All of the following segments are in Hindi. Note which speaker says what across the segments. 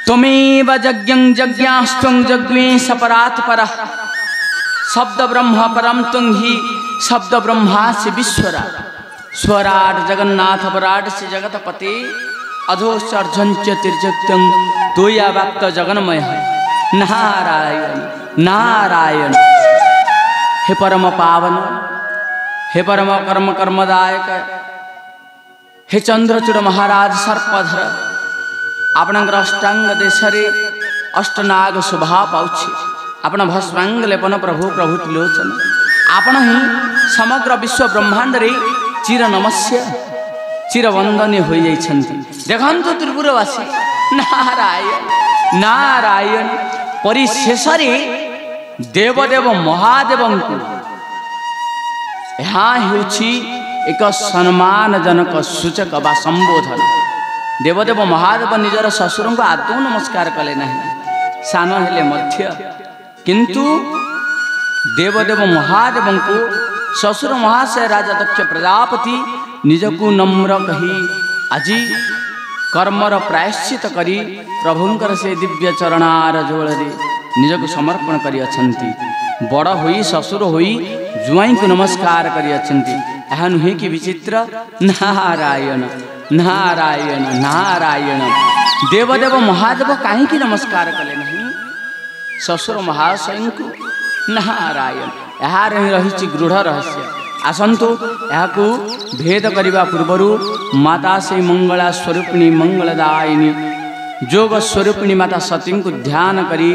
Speaker 1: त्वमेव यज्ञं यज्ञास्त्वं यज्ञे सपरात् परः शब्द ब्रह्म परम तुम ही शब्द ब्रह्मास्य विश्वराट स्वराट जगन्नाथ पराट से जगतपते अधोश्चर्झंच तिर्जक्तं तोया व्याप्त जगन्मय नारायण नारायण। हे परम पावन हे परम कर्म कर्मदायक हे चंद्रचूड़ महाराज सर्पधर आपणकर अष्टांग देशरे अष्टनाग शोभा पाउछि आपण भस्मांग लेपन प्रभु प्रभु त्रिलोचन आपण ही समग्र विश्व ब्रह्मांड रे चिर नमस्य चिर वंदनीय हो जाइछन्ति। देखंतु त्रिपुरवासी नारायण नारायण परिशेष रे देवदेव महादेव को यहाँ होछि एक सम्मानजनक सूचक बा संबोधन। देवदेव महादेव निजर ससुर को आदौ नमस्कार कले नहीं सान हेले मध्य किंतु देवदेव महादेव को ससुर महाशय राजा दक्ष प्रजापति निजकु नम्र कही आज कर्मर प्रायश्चित करी प्रभुंकर से दिव्य चरणार जोड़े निजक समर्पण करी अछंती। बड़ होई ससुर होई जुआई को नमस्कार करी अछंती। यह नुहे कि विचित्र नारायण नारायण नारायण। देवदेव महादेव कहीं नमस्कार कले नहीं ससुर महाशय को नारायण। यार रही गृढ़ रहस्य आसतु यह भेद करने पूर्वर माता से मंगला स्वरूपिणी मंगलदायिनी जोग स्वरूपिणी माता सती को ध्यान करी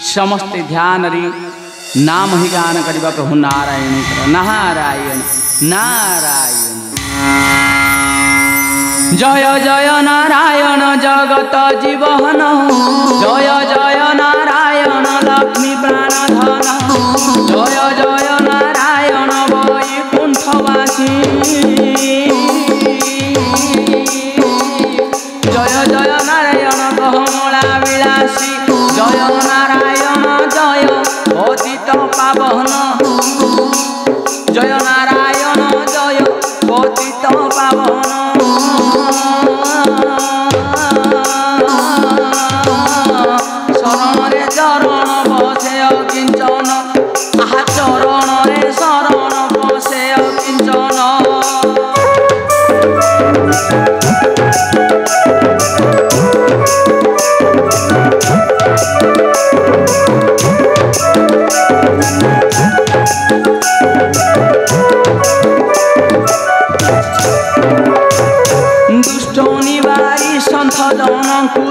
Speaker 1: समस्ते ध्यान रे नाम ही गान करवा प्रभु नारायण नारायण नारायण। जय जय नारायण जगत जीवन जय जय नारायण लक्ष्मी प्राणधन जय जय नारायण वैकुंठवासी जय जय नारायण गहमला विलासी जय नारायण जय पतित पावन जय नारायण जय पतित पावन शरण रे चरण बसे किंचन आहा चरण रे शरण बसे किंचन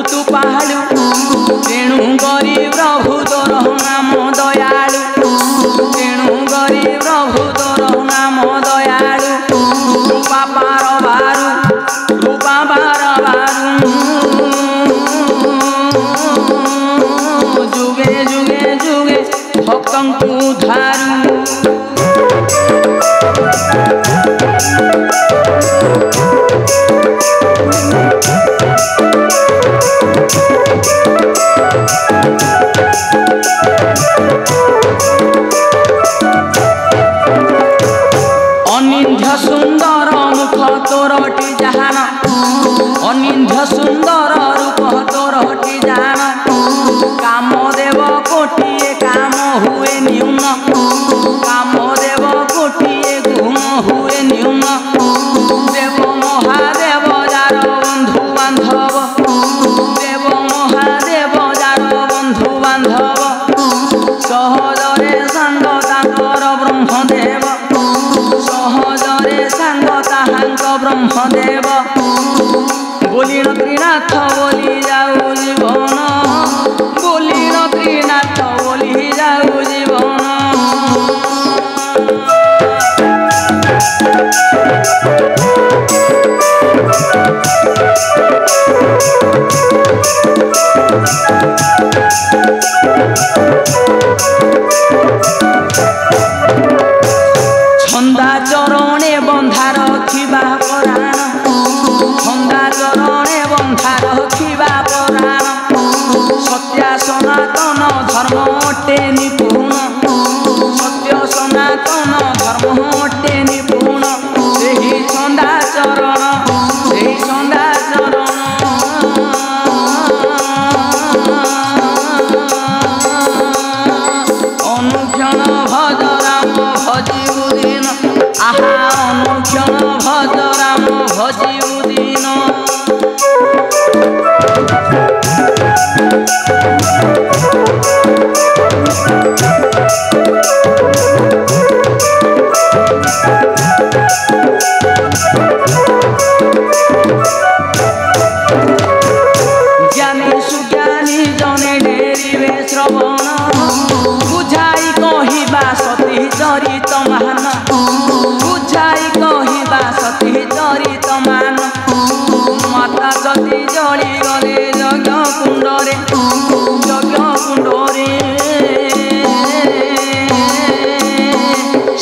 Speaker 1: तू पहाड़ू तेणु गरीब प्रभु तोर नाम दयालु तेणु गरीब प्रभु तोर नाम दयालु रूपा बार बारू जुगे जुगे जुगे भक्तों को धारू अनिंध्य सुंदर मुख तोरटी जहान अनिंध्य सुंदर रूप तोरटी जान काम देव कोटिए काम हुए न्यून काम देव कोटिए गुण हुए न्यून देव महादेव जार बंधु बांधव देव महादेव जार बंधु बांधव सहजरे सांग तांकर ब्रह्मदेव सहजरे सांग ताहांक ब्रह्मदेव बोली त्रिनाथ बोली जाऊ जीवन बोली त्रिनाथ बोली जाऊ जीवन छंदा चरणे बंधा रखिबा पराण छंदा चरणे बंधा रखिबा पराण सत्य सनातन धर्म अटे निपुण सत्य सनातन धर्म अटे निपुण सेही छंदा चरण सेही छंदा चरण सती जली गले यज्ञ कुंडरे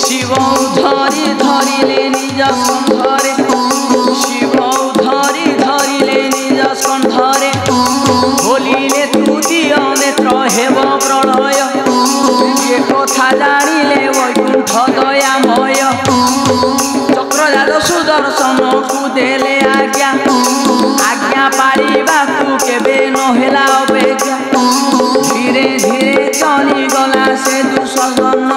Speaker 1: शिव धरी धरिले निज स्कंधरे शिव धरी धरिले निज स्कंधरे बोलिले तू दिय नेत्र हेब प्रलय ये कथा जानिले वैकुंठ दयामय चक्रजात सुदर्शन को देले आज्ञा आज्ञा पाड़ू केबे नहेला अपेक्षा धीरे धीरे चली गला से दुःशासन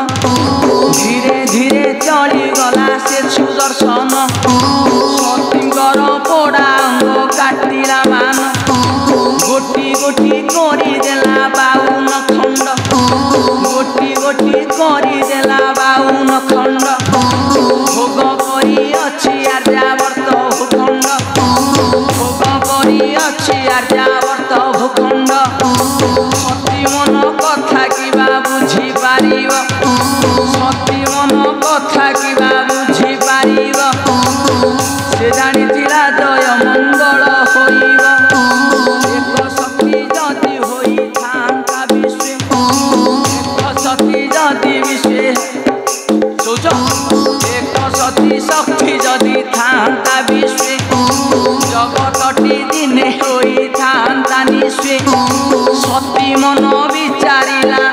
Speaker 1: धीरे धीरे चली गला से सुदर्शन सतींकर पोड़ा अंग काटिला मान गोटी गोटी करी देला 52 खंड गोटी गोटी करी देला 52 खंड भोग करी अछि आर्यावर्त भूखंड भोग करी अछि आर्यावर्त भूखंड सती मन कथा किबा बुझी पारिब सती मन कथा किबा बुझी पारिब से जानिथिला जय मंगल होइब एक सती जदि होई थांता विश्वे एक सती जदि विश्वे सोच एक सती शक्ति जदि थांता विश्वे जगतटी दिने होई थांता निश्वे सती मन विचारिला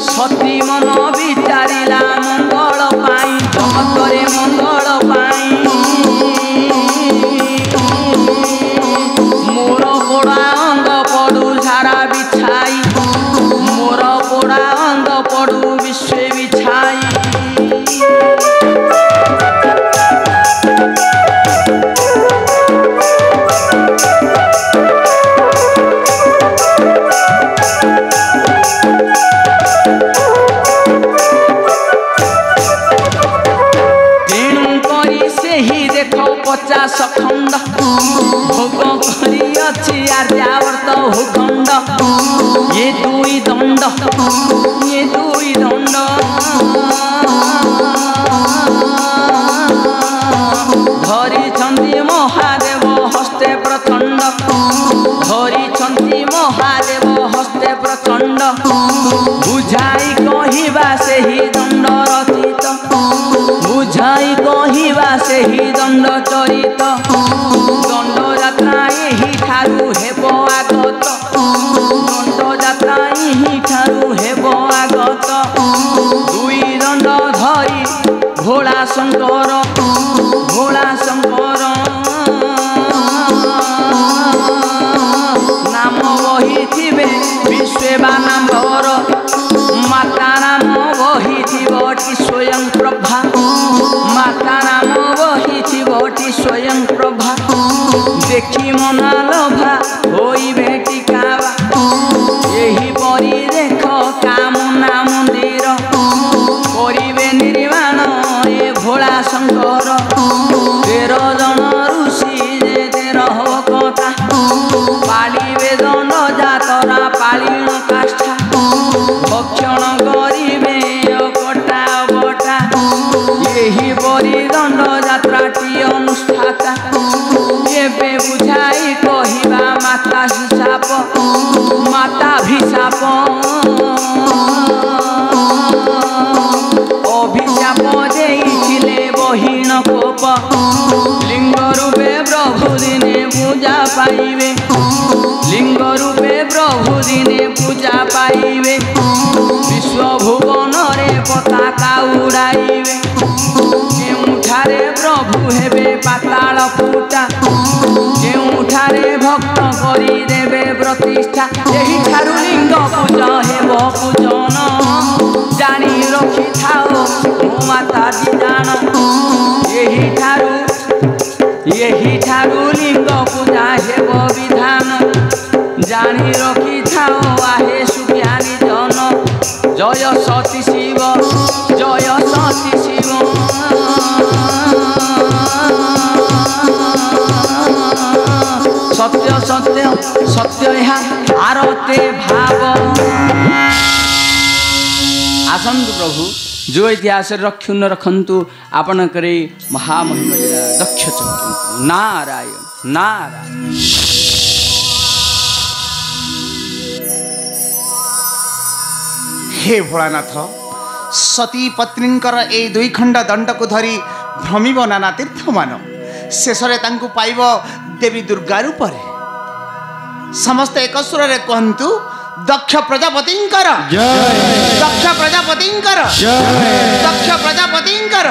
Speaker 1: सती मन विचारिला मंगल पाई जगतरे मंगल पाई मोर पोड़ा अंग पड़ू झाड़ा बिछाई मोर पोड़ा अंग पड़ू विश्व बिछाई खंड भोग करी अछि आर्यावर्त भूखंड ये दुई दंड धरी छंदी महादेव हस्ते प्रचंड धरी छंदी महादेव हस्ते प्रचंड बुझाई कहिबा से ही दंड रचित बुझाई कहिबा से ही दंड चरित दंड यात्रा एही ठारू हेब आगत दंड यात्रा एही ठारू हेब आगत दुई दंड धरी भोला शंकर नाम बहिथिबे विश्वेबानंबर माता नाम बहिथिबटी स्वयं प्रभा माता नाम बहिथिबटी स्वयं प्रभा देखी मना लभा होई भेटी कावा यही परी देख कामना मंदिर करिबे निर्माण ए भोला शंकर 13 जन ऋषि जे 13 कथा पालिबे दंड जातरा पालिण काष्ठा भक्षण करिबे कटा बटा यही परी दंड यात्राटी अनुष्ठाता एबे बुझाई कहिबा माता हिसाब माता भिशाप अभिशाप देइथिले बहिण कोप लिंग रूपे प्रभु दिने पूजा पाइबे लिंग रूपे प्रभु दिने पूजा पाइबे विश्व भुवन रे पताका उड़ाइबे केउठारे प्रभु हेबे पाताल फूटा केउठारे भक्त करी देबे प्रतिष्ठा एही ठारू लिंग पूजा हेब पूजन जानी रखी थाओ मो माता जी जान यही ठारू लिंग पूजा हेब विधान जानी रखी थाओ आहे सुज्ञानी जन जय सती शिव जय सती शिव सत्य सत्य सत्य यहाँ आरते भाव आसन्तु प्रभु जो इतिहास रक्षुन रखन्तु आपण करे महामहिम दक्ष चक्र नारायण नारायण।
Speaker 2: हे भोलानाथ सती पत्नींकर ए दुई खंड दंड को धरी भ्रमिब नाना तीर्थ मान शेषरे तांकु पाइब देवी दुर्गा रूप समस्त एक सुर रे कहंतु दक्ष प्रजापतिंकर दक्ष प्रजापतिंकर दक्ष प्रजापतिंकर।